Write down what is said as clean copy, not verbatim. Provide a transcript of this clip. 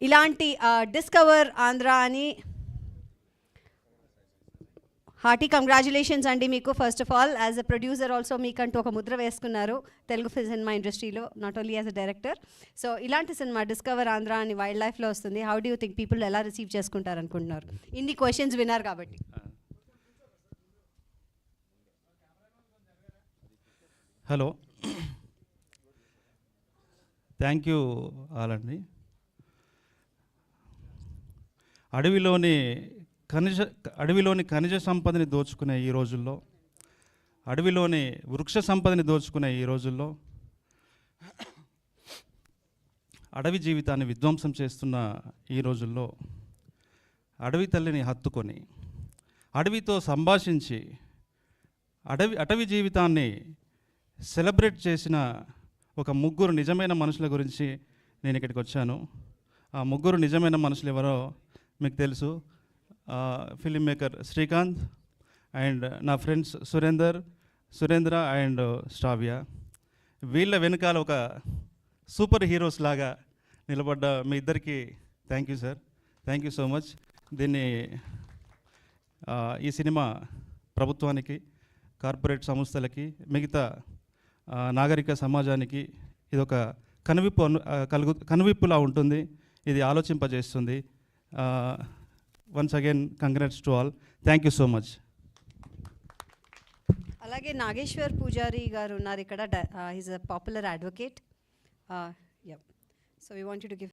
ఇలాంటి డిస్కవర్ ఆంధ్ర అని hearty congratulations అండి మీకు. First of all as a producer also మీకంటూ ఒక ముద్ర వేసుకున్నారు తెలుగు సినిమా ఇండస్ట్రీలో, not only as a director. So ఇలాంటి సినిమా డిస్కవర్ ఆంధ్ర అని వైల్డ్ లైఫ్లో వస్తుంది. How do you think people ఎలా రిసీవ్ చేసుకుంటారు అనుకుంటున్నారు? ఇన్ని క్వశ్చన్స్ విన్నారు కాబట్టి. హలో, థ్యాంక్ యూ ఆల్ అండి. అడవిలోని ఖనిజ సంపదని దోచుకునే ఈ రోజుల్లో, అడవిలోని వృక్ష సంపదని దోచుకునే ఈ రోజుల్లో, అడవి జీవితాన్ని విధ్వంసం చేస్తున్న ఈ రోజుల్లో, అడవి తల్లిని హత్తుకొని అడవితో సంభాషించి అటవీ జీవితాన్ని సెలబ్రేట్ చేసిన ఒక ముగ్గురు నిజమైన మనుషుల గురించి నేను ఇక్కడికి వచ్చాను. ఆ ముగ్గురు నిజమైన మనుషులు ఎవరో మీకు తెలుసు. ఫిలిం మేకర్ శ్రీకాంత్ అండ్ నా ఫ్రెండ్స్ సురేంద్ర అండ్ శ్రావ్య. వీళ్ళ వెనకాల ఒక సూపర్ హీరోస్ లాగా నిలబడ్డ మీ ఇద్దరికి thank you sir, thank you so much. ఈ సినిమా ప్రభుత్వానికి, కార్పొరేట్ సంస్థలకి, మిగతా నాగరిక సమాజానికి ఇది ఒక కనువిప్పులా ఉంటుంది. ఇది ఆలోచింపజేస్తుంది. Once again congrats to all. Thank you so much. అలాగే నాగేశ్వర్ పూజారి గారు ఉన్నారు ఇక్కడ. He's a popular advocate. So we want you to give